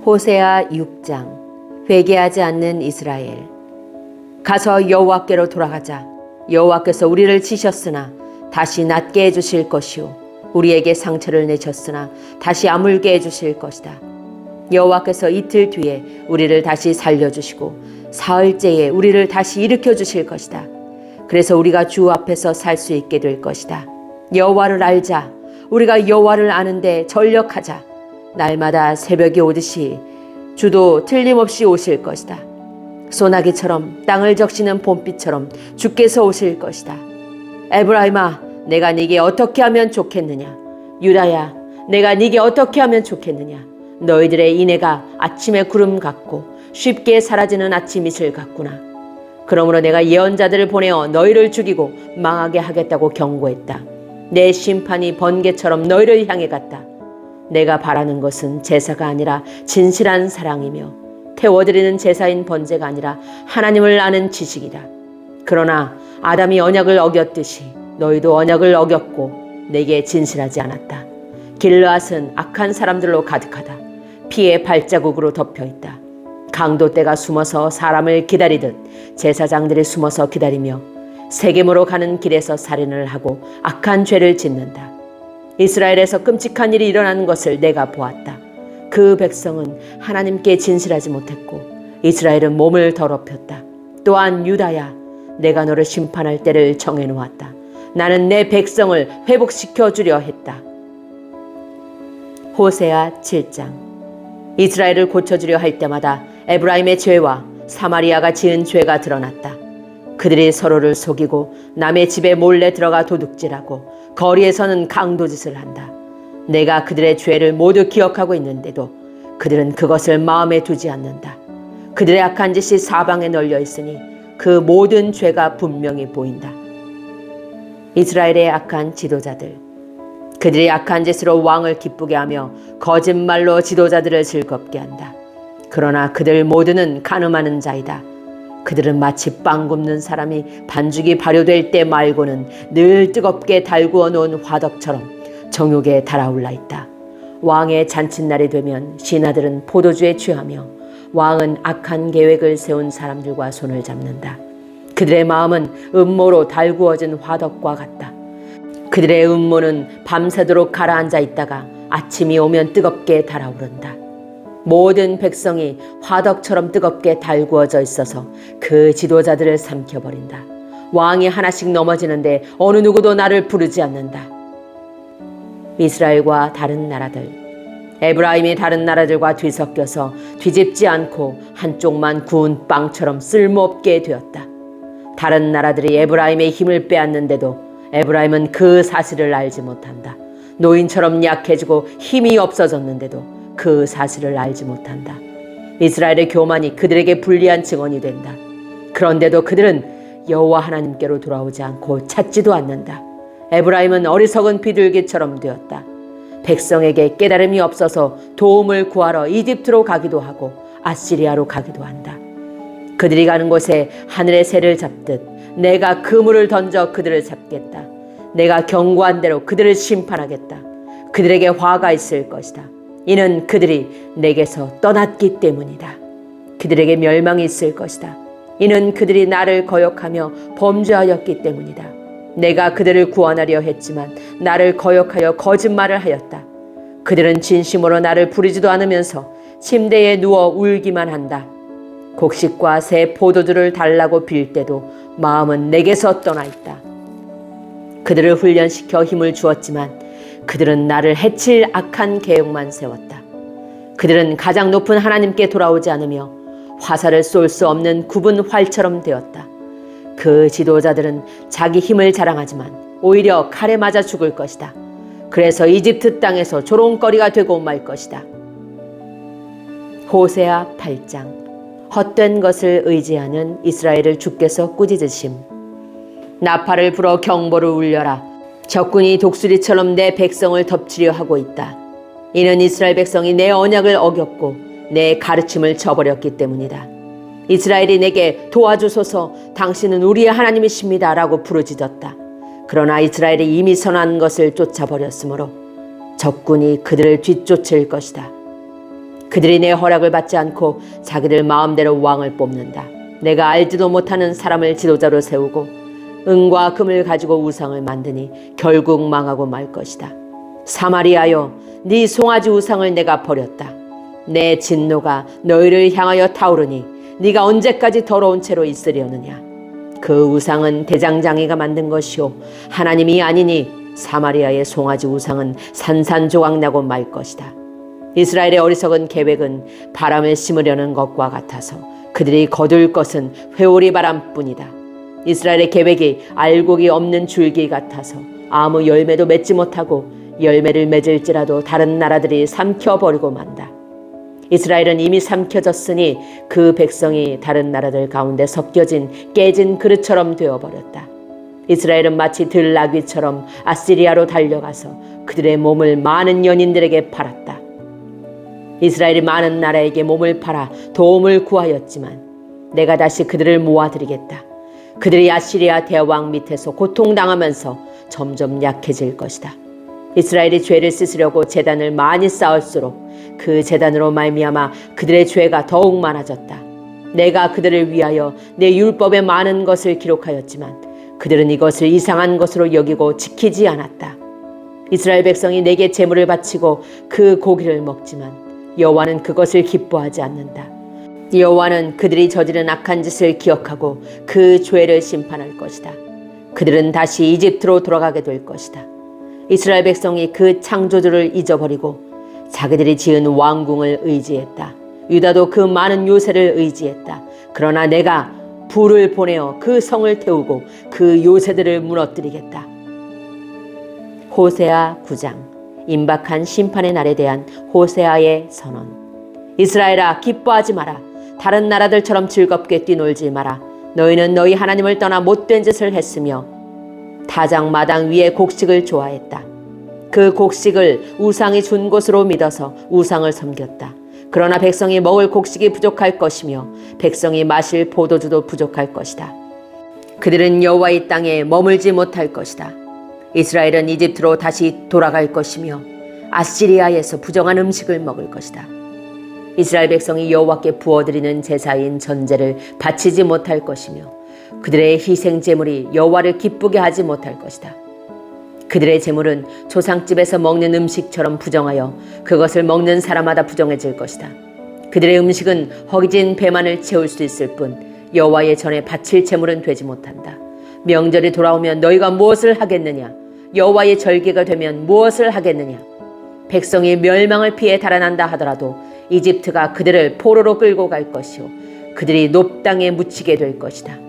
호세아 6장. 회개하지 않는 이스라엘. 가서 여호와께로 돌아가자. 여호와께서 우리를 치셨으나 다시 낫게 해주실 것이요 우리에게 상처를 내셨으나 다시 아물게 해주실 것이다. 여호와께서 이틀 뒤에 우리를 다시 살려주시고 사흘째에 우리를 다시 일으켜 주실 것이다. 그래서 우리가 주 앞에서 살 수 있게 될 것이다. 여호와를 알자. 우리가 여호와를 아는데 전력하자. 날마다 새벽이 오듯이 주도 틀림없이 오실 것이다. 소나기처럼 땅을 적시는 봄비처럼 주께서 오실 것이다. 에브라임아, 내가 네게 어떻게 하면 좋겠느냐? 유다야, 내가 네게 어떻게 하면 좋겠느냐? 너희들의 인애가 아침의 구름 같고 쉽게 사라지는 아침 이슬 같구나. 그러므로 내가 예언자들을 보내어 너희를 죽이고 망하게 하겠다고 경고했다. 내 심판이 번개처럼 너희를 향해 갔다. 내가 바라는 것은 제사가 아니라 진실한 사랑이며 태워드리는 제사인 번제가 아니라 하나님을 아는 지식이다. 그러나 아담이 언약을 어겼듯이 너희도 언약을 어겼고 내게 진실하지 않았다. 길르앗은 악한 사람들로 가득하다. 피의 발자국으로 덮여있다. 강도떼가 숨어서 사람을 기다리듯 제사장들이 숨어서 기다리며 세겜으로 가는 길에서 살인을 하고 악한 죄를 짓는다. 이스라엘에서 끔찍한 일이 일어나는 것을 내가 보았다. 그 백성은 하나님께 진실하지 못했고 이스라엘은 몸을 더럽혔다. 또한 유다야, 내가 너를 심판할 때를 정해놓았다. 나는 내 백성을 회복시켜 주려 했다. 호세아 7장. 이스라엘을 고쳐주려 할 때마다 에브라임의 죄와 사마리아가 지은 죄가 드러났다. 그들이 서로를 속이고 남의 집에 몰래 들어가 도둑질하고 거리에서는 강도짓을 한다. 내가 그들의 죄를 모두 기억하고 있는데도 그들은 그것을 마음에 두지 않는다. 그들의 악한 짓이 사방에 널려 있으니 그 모든 죄가 분명히 보인다. 이스라엘의 악한 지도자들. 그들이 악한 짓으로 왕을 기쁘게 하며 거짓말로 지도자들을 즐겁게 한다. 그러나 그들 모두는 간음하는 자이다. 그들은 마치 빵 굽는 사람이 반죽이 발효될 때 말고는 늘 뜨겁게 달구어 놓은 화덕처럼 정욕에 달아올라 있다. 왕의 잔칫날이 되면 신하들은 포도주에 취하며 왕은 악한 계획을 세운 사람들과 손을 잡는다. 그들의 마음은 음모로 달구어진 화덕과 같다. 그들의 음모는 밤새도록 가라앉아 있다가 아침이 오면 뜨겁게 달아오른다. 모든 백성이 화덕처럼 뜨겁게 달구어져 있어서 그 지도자들을 삼켜버린다. 왕이 하나씩 넘어지는데 어느 누구도 나를 부르지 않는다. 이스라엘과 다른 나라들. 에브라임이 다른 나라들과 뒤섞여서 뒤집지 않고 한쪽만 구운 빵처럼 쓸모없게 되었다. 다른 나라들이 에브라임의 힘을 빼앗는데도 에브라임은 그 사실을 알지 못한다. 노인처럼 약해지고 힘이 없어졌는데도 그 사실을 알지 못한다. 이스라엘의 교만이 그들에게 불리한 증언이 된다. 그런데도 그들은 여호와 하나님께로 돌아오지 않고 찾지도 않는다. 에브라임은 어리석은 비둘기처럼 되었다. 백성에게 깨달음이 없어서 도움을 구하러 이집트로 가기도 하고 아시리아로 가기도 한다. 그들이 가는 곳에 하늘의 새를 잡듯 내가 그물을 던져 그들을 잡겠다. 내가 경고한 대로 그들을 심판하겠다. 그들에게 화가 있을 것이다. 이는 그들이 내게서 떠났기 때문이다. 그들에게 멸망이 있을 것이다. 이는 그들이 나를 거역하며 범죄하였기 때문이다. 내가 그들을 구원하려 했지만 나를 거역하여 거짓말을 하였다. 그들은 진심으로 나를 부르지도 않으면서 침대에 누워 울기만 한다. 곡식과 새 포도주를 달라고 빌 때도 마음은 내게서 떠나 있다. 그들을 훈련시켜 힘을 주었지만 그들은 나를 해칠 악한 계획만 세웠다. 그들은 가장 높은 하나님께 돌아오지 않으며 화살을 쏠 수 없는 굽은 활처럼 되었다. 그 지도자들은 자기 힘을 자랑하지만 오히려 칼에 맞아 죽을 것이다. 그래서 이집트 땅에서 조롱거리가 되고 말 것이다. 호세아 8장. 헛된 것을 의지하는 이스라엘을 주께서 꾸짖으심. 나팔을 불어 경보를 울려라. 적군이 독수리처럼 내 백성을 덮치려 하고 있다. 이는 이스라엘 백성이 내 언약을 어겼고 내 가르침을 저버렸기 때문이다. 이스라엘이 내게 도와주소서, 당신은 우리의 하나님이십니다 라고 부르짖었다. 그러나 이스라엘이 이미 선한 것을 쫓아버렸으므로 적군이 그들을 뒤쫓을 것이다. 그들이 내 허락을 받지 않고 자기들 마음대로 왕을 뽑는다. 내가 알지도 못하는 사람을 지도자로 세우고 은과 금을 가지고 우상을 만드니 결국 망하고 말 것이다. 사마리아여, 네 송아지 우상을 내가 버렸다. 내 진노가 너희를 향하여 타오르니 네가 언제까지 더러운 채로 있으려느냐. 그 우상은 대장장이가 만든 것이요 하나님이 아니니 사마리아의 송아지 우상은 산산조각나고 말 것이다. 이스라엘의 어리석은 계획은 바람을 심으려는 것과 같아서 그들이 거둘 것은 회오리 바람뿐이다. 이스라엘의 계획이 알곡이 없는 줄기 같아서 아무 열매도 맺지 못하고 열매를 맺을지라도 다른 나라들이 삼켜버리고 만다. 이스라엘은 이미 삼켜졌으니 그 백성이 다른 나라들 가운데 섞여진 깨진 그릇처럼 되어버렸다. 이스라엘은 마치 들나귀처럼 아시리아로 달려가서 그들의 몸을 많은 연인들에게 팔았다. 이스라엘이 많은 나라에게 몸을 팔아 도움을 구하였지만 내가 다시 그들을 모아드리겠다. 그들이 아시리아 대왕 밑에서 고통당하면서 점점 약해질 것이다. 이스라엘이 죄를 씻으려고 제단을 많이 쌓을수록 그 제단으로 말미암아 그들의 죄가 더욱 많아졌다. 내가 그들을 위하여 내 율법에 많은 것을 기록하였지만 그들은 이것을 이상한 것으로 여기고 지키지 않았다. 이스라엘 백성이 내게 제물을 바치고 그 고기를 먹지만 여호와는 그것을 기뻐하지 않는다. 여호와는 그들이 저지른 악한 짓을 기억하고 그 죄를 심판할 것이다. 그들은 다시 이집트로 돌아가게 될 것이다. 이스라엘 백성이 그 창조주를 잊어버리고 자기들이 지은 왕궁을 의지했다. 유다도 그 많은 요새를 의지했다. 그러나 내가 불을 보내어 그 성을 태우고 그 요새들을 무너뜨리겠다. 호세아 9장. 임박한 심판의 날에 대한 호세아의 선언. 이스라엘아, 기뻐하지 마라. 다른 나라들처럼 즐겁게 뛰놀지 마라. 너희는 너희 하나님을 떠나 못된 짓을 했으며 타작 마당 위에 곡식을 좋아했다. 그 곡식을 우상이 준 것으로 믿어서 우상을 섬겼다. 그러나 백성이 먹을 곡식이 부족할 것이며 백성이 마실 포도주도 부족할 것이다. 그들은 여호와의 땅에 머물지 못할 것이다. 이스라엘은 이집트로 다시 돌아갈 것이며 아시리아에서 부정한 음식을 먹을 것이다. 이스라엘 백성이 여호와께 부어드리는 제사인 전제를 바치지 못할 것이며 그들의 희생 제물이 여호와를 기쁘게 하지 못할 것이다. 그들의 제물은 조상집에서 먹는 음식처럼 부정하여 그것을 먹는 사람마다 부정해질 것이다. 그들의 음식은 허기진 배만을 채울 수 있을 뿐 여호와의 전에 바칠 제물은 되지 못한다. 명절이 돌아오면 너희가 무엇을 하겠느냐? 여호와의 절기가 되면 무엇을 하겠느냐? 백성이 멸망을 피해 달아난다 하더라도 이집트가 그들을 포로로 끌고 갈 것이요 그들이 높땅에 묻히게 될 것이다.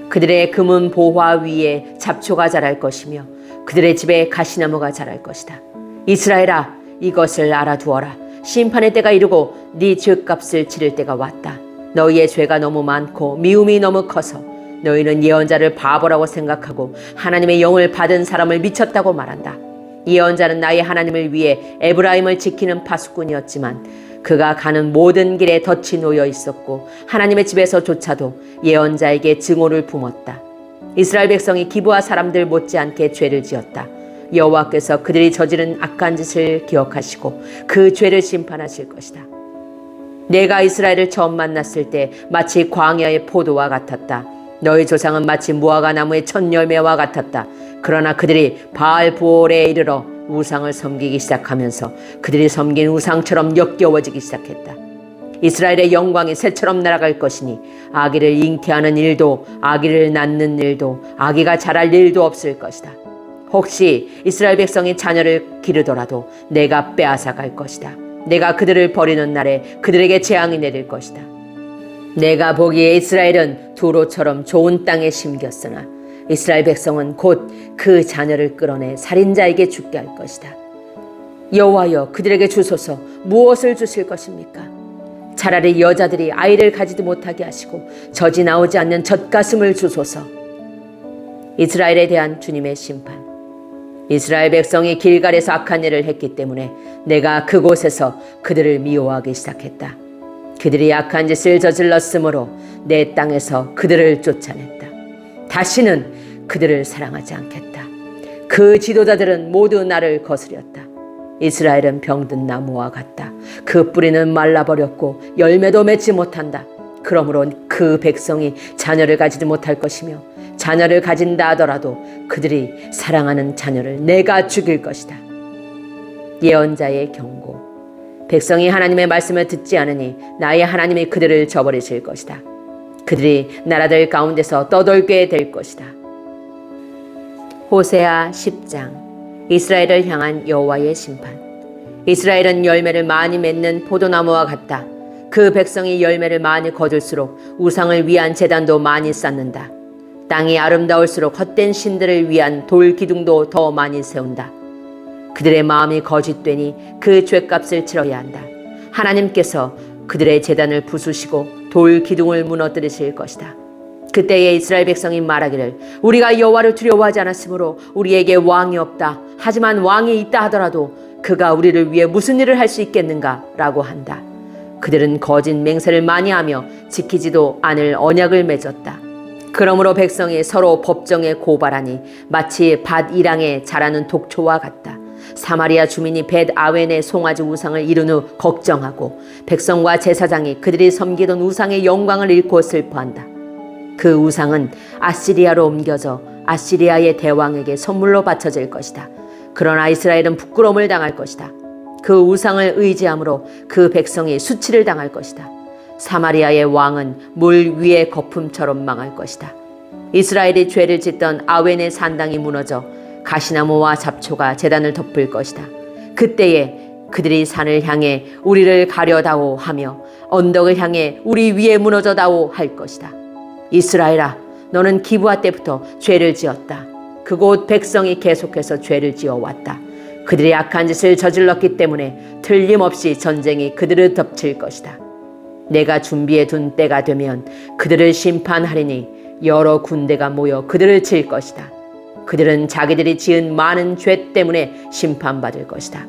그들의 금은 보화 위에 잡초가 자랄 것이며 그들의 집에 가시나무가 자랄 것이다. 이스라엘아, 이것을 알아두어라. 심판의 때가 이르고 네 죄값을 치를 때가 왔다. 너희의 죄가 너무 많고 미움이 너무 커서 너희는 예언자를 바보라고 생각하고 하나님의 영을 받은 사람을 미쳤다고 말한다. 예언자는 나의 하나님을 위해 에브라임을 지키는 파수꾼이었지만 그가 가는 모든 길에 덫이 놓여 있었고 하나님의 집에서조차도 예언자에게 증오를 품었다. 이스라엘 백성이 기브아 사람들 못지않게 죄를 지었다. 여호와께서 그들이 저지른 악한 짓을 기억하시고 그 죄를 심판하실 것이다. 내가 이스라엘을 처음 만났을 때 마치 광야의 포도와 같았다. 너희 조상은 마치 무화과 나무의 첫 열매와 같았다. 그러나 그들이 바알 부올에 이르러 우상을 섬기기 시작하면서 그들이 섬긴 우상처럼 역겨워지기 시작했다. 이스라엘의 영광이 새처럼 날아갈 것이니 아기를 잉태하는 일도 아기를 낳는 일도 아기가 자랄 일도 없을 것이다. 혹시 이스라엘 백성이 자녀를 기르더라도 내가 빼앗아 갈 것이다. 내가 그들을 버리는 날에 그들에게 재앙이 내릴 것이다. 내가 보기에 이스라엘은 두로처럼 좋은 땅에 심겼으나 이스라엘 백성은 곧 그 자녀를 끌어내 살인자에게 죽게 할 것이다. 여호와여, 그들에게 주소서. 무엇을 주실 것입니까? 차라리 여자들이 아이를 가지도 못하게 하시고 젖이 나오지 않는 젖가슴을 주소서. 이스라엘에 대한 주님의 심판. 이스라엘 백성이 길갈에서 악한 일을 했기 때문에 내가 그곳에서 그들을 미워하기 시작했다. 그들이 악한 짓을 저질렀으므로 내 땅에서 그들을 쫓아냈다. 다시는 그들을 사랑하지 않겠다. 그 지도자들은 모두 나를 거스렸다. 이스라엘은 병든 나무와 같다. 그 뿌리는 말라버렸고 열매도 맺지 못한다. 그러므로 그 백성이 자녀를 가지지 못할 것이며 자녀를 가진다 하더라도 그들이 사랑하는 자녀를 내가 죽일 것이다. 예언자의 경고. 백성이 하나님의 말씀을 듣지 않으니 나의 하나님이 그들을 저버리실 것이다. 그들이 나라들 가운데서 떠돌게 될 것이다. 호세아 10장. 이스라엘을 향한 여호와의 심판. 이스라엘은 열매를 많이 맺는 포도나무와 같다. 그 백성이 열매를 많이 거둘수록 우상을 위한 제단도 많이 쌓는다. 땅이 아름다울수록 헛된 신들을 위한 돌 기둥도 더 많이 세운다. 그들의 마음이 거짓되니 그 죗값을 치러야 한다. 하나님께서 그들의 제단을 부수시고 돌 기둥을 무너뜨리실 것이다. 그때에 이스라엘 백성이 말하기를 우리가 여호와를 두려워하지 않았으므로 우리에게 왕이 없다. 하지만 왕이 있다 하더라도 그가 우리를 위해 무슨 일을 할 수 있겠는가? 라고 한다. 그들은 거짓 맹세를 많이 하며 지키지도 않을 언약을 맺었다. 그러므로 백성이 서로 법정에 고발하니 마치 밭 이랑에 자라는 독초와 같다. 사마리아 주민이 벳 아웬의 송아지 우상을 이룬 후 걱정하고 백성과 제사장이 그들이 섬기던 우상의 영광을 잃고 슬퍼한다. 그 우상은 아시리아로 옮겨져 아시리아의 대왕에게 선물로 바쳐질 것이다. 그러나 이스라엘은 부끄러움을 당할 것이다. 그 우상을 의지함으로 그 백성이 수치를 당할 것이다. 사마리아의 왕은 물 위의 거품처럼 망할 것이다. 이스라엘이 죄를 짓던 아웬의 산당이 무너져 가시나무와 잡초가 제단을 덮을 것이다. 그때에 그들이 산을 향해 우리를 가려다오 하며 언덕을 향해 우리 위에 무너져다오 할 것이다. 이스라엘아, 너는 기브아 때부터 죄를 지었다. 그곳 백성이 계속해서 죄를 지어왔다. 그들이 악한 짓을 저질렀기 때문에 틀림없이 전쟁이 그들을 덮칠 것이다. 내가 준비해 둔 때가 되면 그들을 심판하리니 여러 군대가 모여 그들을 칠 것이다. 그들은 자기들이 지은 많은 죄 때문에 심판받을 것이다.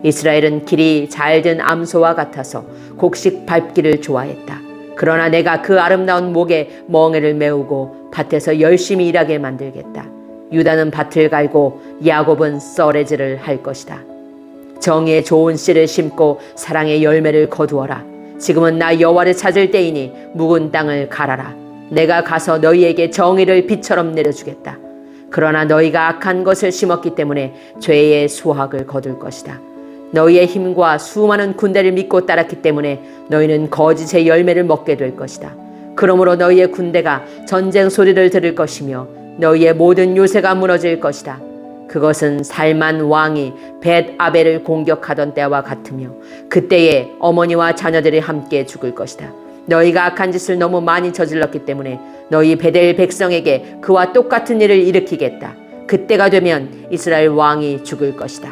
이스라엘은 길이 잘든 암소와 같아서 곡식 밟기를 좋아했다. 그러나 내가 그 아름다운 목에 멍에를 메우고 밭에서 열심히 일하게 만들겠다. 유다는 밭을 갈고 야곱은 썰매질을 할 것이다. 정의의 좋은 씨를 심고 사랑의 열매를 거두어라. 지금은 나 여호와를 찾을 때이니 묵은 땅을 갈아라. 내가 가서 너희에게 정의를 비처럼 내려주겠다. 그러나 너희가 악한 것을 심었기 때문에 죄의 수확을 거둘 것이다. 너희의 힘과 수많은 군대를 믿고 따랐기 때문에 너희는 거짓의 열매를 먹게 될 것이다. 그러므로 너희의 군대가 전쟁 소리를 들을 것이며 너희의 모든 요새가 무너질 것이다. 그것은 살만 왕이 벳 아벨을 공격하던 때와 같으며 그때에 어머니와 자녀들이 함께 죽을 것이다. 너희가 악한 짓을 너무 많이 저질렀기 때문에 너희 베델 백성에게 그와 똑같은 일을 일으키겠다. 그때가 되면 이스라엘 왕이 죽을 것이다.